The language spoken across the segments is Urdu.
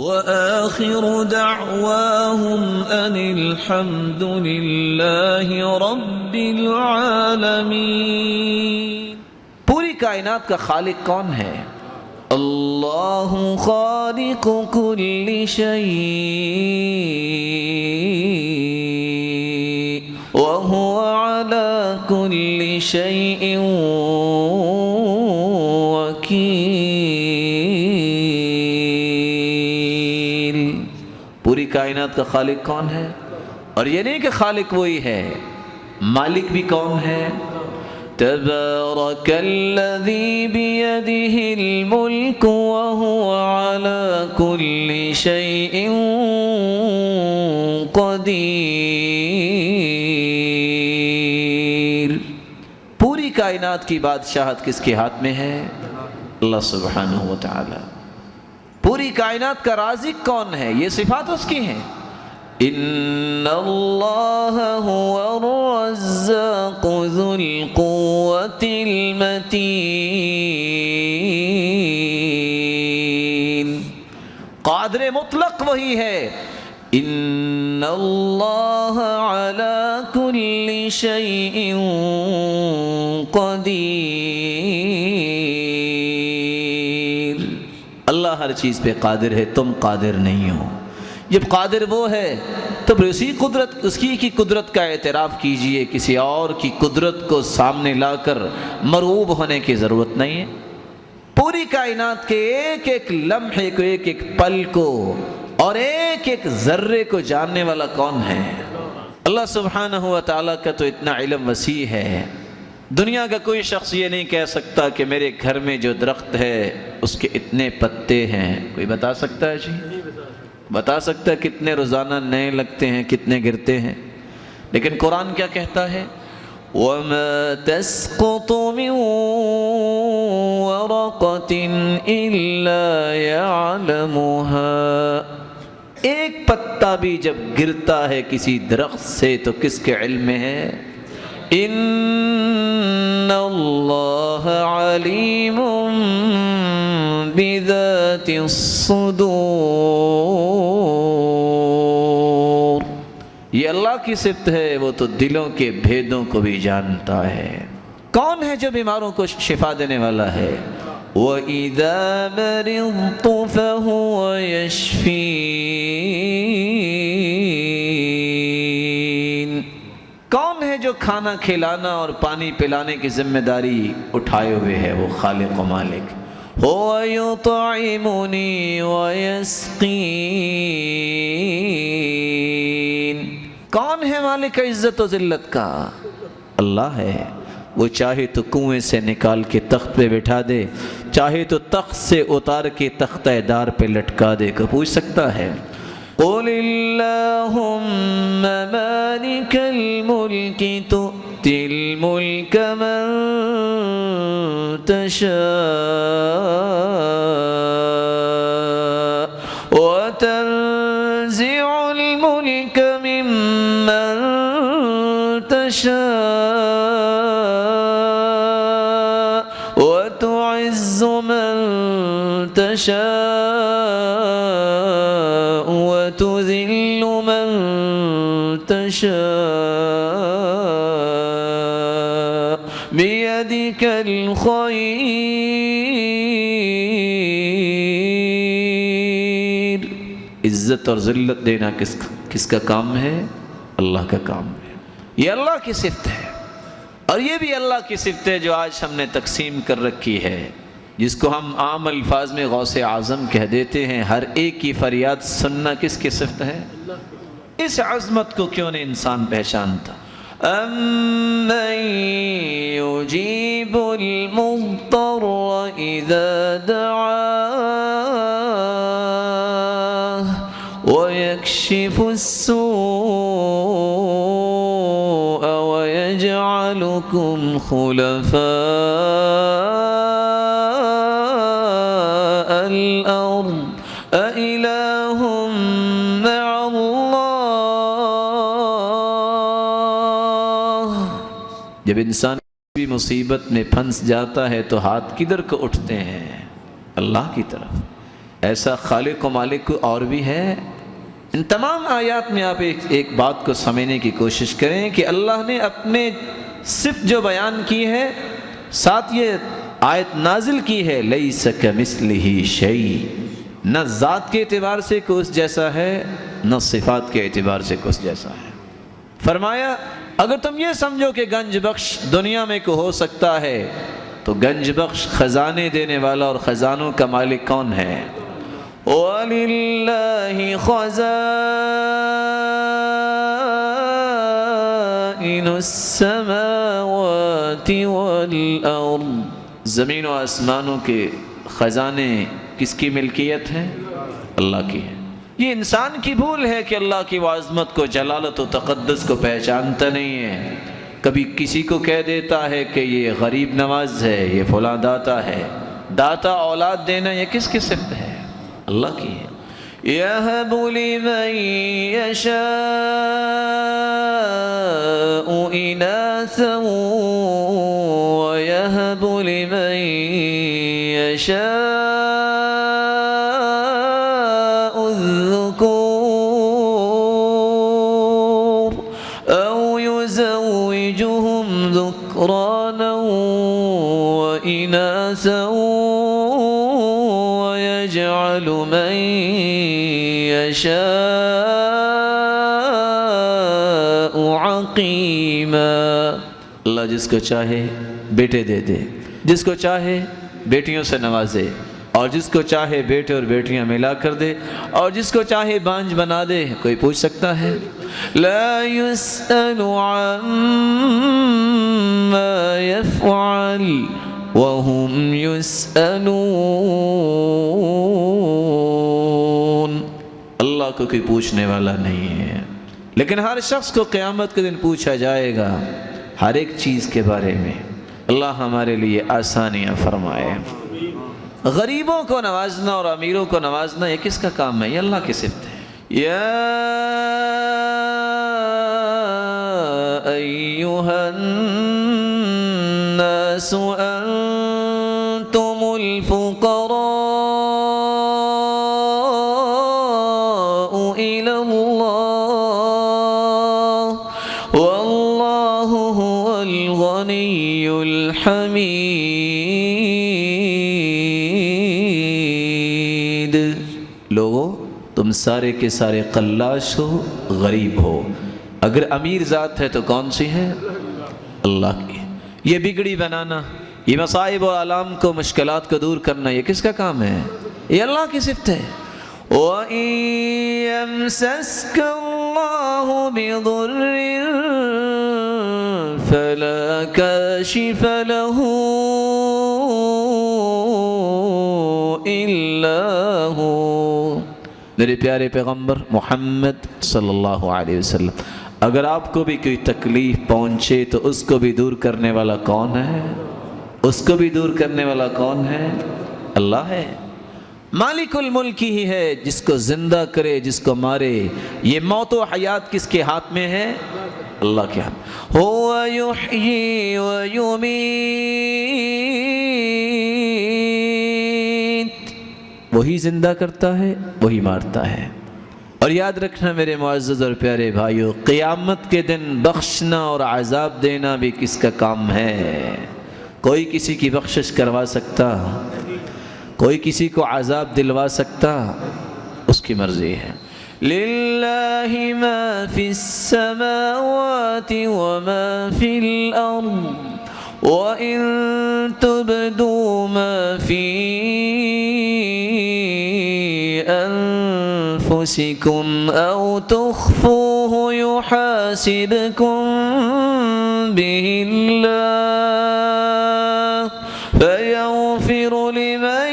وآخر دعواهم أن الحمد لله رب العالمين۔ پوری کائنات کا خالق کون ہے؟ اللہ خالق کل شیء وهو على كل شيء وکیل۔ پوری کائنات کا خالق کون ہے؟ اور یہ نہیں کہ خالق وہی ہے، مالک بھی کون ہے؟ تبارک الذی بیدہ الملک وهو على كل شيء قدیر۔ پوری کائنات کی بادشاہت کس کے ہاتھ میں ہے؟ اللہ سبحانہ و تعالی۔ پوری کائنات کا رازق کون ہے؟ یہ صفات اس کی ہیں۔ ان اللہ هو الرزاق ذو القوة المتین۔ قادر مطلق وہی ہے۔ ان اللہ علی کل شیء قدیر۔ اللہ ہر چیز پہ قادر ہے، تم قادر نہیں ہو۔ جب قادر وہ ہے تو پھر اس کی قدرت کا اعتراف کیجئے، کسی اور کی قدرت کو سامنے لا کر مرعوب ہونے کی ضرورت نہیں ہے۔ پوری کائنات کے ایک ایک لمحے کو، ایک ایک پل کو اور ایک ایک ذرے کو جاننے والا کون ہے؟ اللہ سبحانہ و تعالیٰ کا تو اتنا علم وسیع ہے، دنیا کا کوئی شخص یہ نہیں کہہ سکتا کہ میرے گھر میں جو درخت ہے اس کے اتنے پتے ہیں۔ کوئی بتا سکتا ہے جی؟ بتا سکتا ہے کتنے روزانہ نئے لگتے ہیں، کتنے گرتے ہیں؟ لیکن قرآن کیا کہتا ہے؟ وَمَا تَسْقُطُ مِن وَرَقَةٍ إِلَّا يَعْلَمُهَا۔ ایک پتا بھی جب گرتا ہے کسی درخت سے تو کس کے علم میں ہے؟ ان اللہ علیم بذات الصدور۔ یہ اللہ کی صفت ہے، وہ تو دلوں کے بھیدوں کو بھی جانتا ہے۔ کون ہے جو بیماروں کو شفا دینے والا ہے؟ وَإِذَا مَرِضْتُ فَهُوَ يَشْفِينِ۔ کون ہے جو کھانا کھلانا اور پانی پلانے کی ذمہ داری اٹھائے ہوئے ہے؟ وہ خالق و مالک۔ هُوَ يُطْعِمُنِي وَيَسْقِينِ۔ کون ہے مالک عزت و ذلت کا؟ اللہ ہے۔ وہ چاہے تو کنویں سے نکال کے تخت پہ بٹھا دے، چاہے تو تخت سے اتار کے تختہ دار پہ لٹکا دے۔ کو پوچھ سکتا ہے؟ قُلِ اللَّهُمَّ مَالِكَ الْمُلْكِ تُؤْتِي الْمُلْكَ مَن تَشَاءُ وَتَنزِعُ الْمُلْكَ مِمَّن تَشَاءُ وَتُعِزُّ مَن تَشَاءُ وَتُذِلُّ مَن تَشَاءُ بِيَدِكَ الْخَيْرُ۔ عزت اور ذلت دینا کس کا کام ہے؟ اللہ کا کام ہے۔ یہ اللہ کی صفت ہے، اور یہ بھی اللہ کی صفت ہے جو آج ہم نے تقسیم کر رکھی ہے، جس کو ہم عام الفاظ میں غوث اعظم کہہ دیتے ہیں۔ ہر ایک کی فریاد سننا کس کی صفت ہے؟ اس عظمت کو کیوں نہیں انسان پہچانتا؟ أَمَّن يُجِيبُ الْمُضْطَرَّ إِذَا دَعَاهُ وَيَكْشِفُ السُّوءَ وَيَجْعَلُكُمْ خُلَفَاءَ الْأَرْضِ أَإِلَٰهٌ مَّعَ اللَّهِ۔ جب انسان بھی مصیبت میں پھنس جاتا ہے تو ہاتھ کدھر کو اٹھتے ہیں؟ اللہ کی طرف۔ ایسا خالق و مالک کو اور بھی ہے؟ ان تمام آیات میں آپ ایک بات کو سمجھنے کی کوشش کریں کہ اللہ نے اپنے صفت جو بیان کی ہے، ساتھ یہ آیت نازل کی ہے لیس کمثلہ شیء، نہ ذات کے اعتبار سے کوئی اس جیسا ہے، نہ صفات کے اعتبار سے کوئی اس جیسا ہے۔ فرمایا اگر تم یہ سمجھو کہ گنج بخش دنیا میں کو ہو سکتا ہے تو گنج بخش خزانے دینے والا اور خزانوں کا مالک کون ہے؟ وَلِلَّهِ خَزَائِنُ السَّمَاوَاتِ وَالْأَرْضِ، زمین و آسمانوں کے خزانے کس کی ملکیت ہے؟ اللہ کی ہے۔ یہ انسان کی بھول ہے کہ اللہ کی عظمت کو، جلالت و تقدس کو پہچانتا نہیں ہے، کبھی کسی کو کہہ دیتا ہے کہ یہ غریب نواز ہے، یہ فلاں داتا ہے۔ داتا اولاد دینا یہ کس کی صفت ہے؟ اللہ کی ہے۔ یَهَبُ لِمَن یَشَاءُ إِنَاثًا وَيَهَبُ لِمَن يَشَاءُ الذُّكُورَ أَوْ يُزَوِّجُهُمْ ذُكْرَانًا وَإِنَاثًا وَيَجْعَلُ مَن يَشَاءُ عَقِيمًا، اللہ جس کو چاہے بیٹے دے دے، جس کو چاہے بیٹیوں سے نوازے، اور جس کو چاہے بیٹے اور بیٹیاں ملا کر دے، اور جس کو چاہے بانج بنا دے۔ کوئی پوچھ سکتا ہے؟ لا يسأل عما يفعل وهم يسألون، اللہ کو کوئی پوچھنے والا نہیں ہے، لیکن ہر شخص کو قیامت کے دن پوچھا جائے گا ہر ایک چیز کے بارے میں۔ اللہ ہمارے لیے آسانیاں فرمائے۔ غریبوں کو نوازنا اور امیروں کو نوازنا یہ کس کا کام ہے؟ یہ اللہ کی صفت ہے۔ یا ایھا الناس انتم الفقراء الی اللہ واللہ هو الغنی الحمید۔ لوگو تم سارے کے سارے قلاش ہو، غریب ہو، اگر امیر ذات ہے تو کون سی ہے؟ اللہ کی۔ یہ بگڑی بنانا، یہ مصائب و آلام کو، مشکلات کو دور کرنا یہ کس کا کام ہے؟ یہ اللہ کی صفت ہے۔ وَإِن يَمْسَسْكَ اللَّهُ بِضُرٍّ فَلَا كَاشِفَ لَهُ إِلَّا هُوَ۔ میرے پیارے پیغمبر محمد صلی اللہ علیہ وسلم، اگر آپ کو بھی کوئی تکلیف پہنچے تو اس کو بھی دور کرنے والا کون ہے؟ اس کو بھی دور کرنے والا کون ہے؟ اللہ ہے۔ مالک الملک ہی ہے، جس کو زندہ کرے، جس کو مارے۔ یہ موت و حیات کس کے ہاتھ میں ہے؟ اللہ کے ہاتھ۔ هو یحیی و یمیت، وہی زندہ کرتا ہے، وہی مارتا ہے۔ اور یاد رکھنا میرے معزز اور پیارے بھائیو، قیامت کے دن بخشنا اور عذاب دینا بھی کس کا کام ہے؟ کوئی کسی کی بخشش کروا سکتا؟ کوئی کسی کو عذاب دلوا سکتا؟ اس کی مرضی ہے۔ للہ ما فی السماوات وما فی الارض وَإِن تُبْدُوا مَا فِي أَنفُسِكُمْ أَوْ تُخْفُوهُ يُحَاسِبْكُم بِهِ اللَّهُ فَيَغْفِرُ لِمَن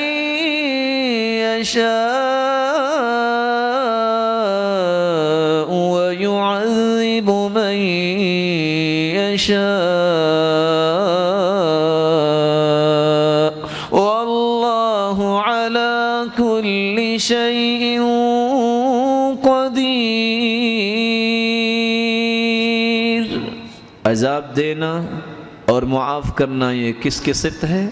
يَشَاءُ وَيُعَذِّبُ مَن يَشَاءُ شيء قدیر۔ عذاب دینا اور معاف کرنا یہ کس کی صفت ہے؟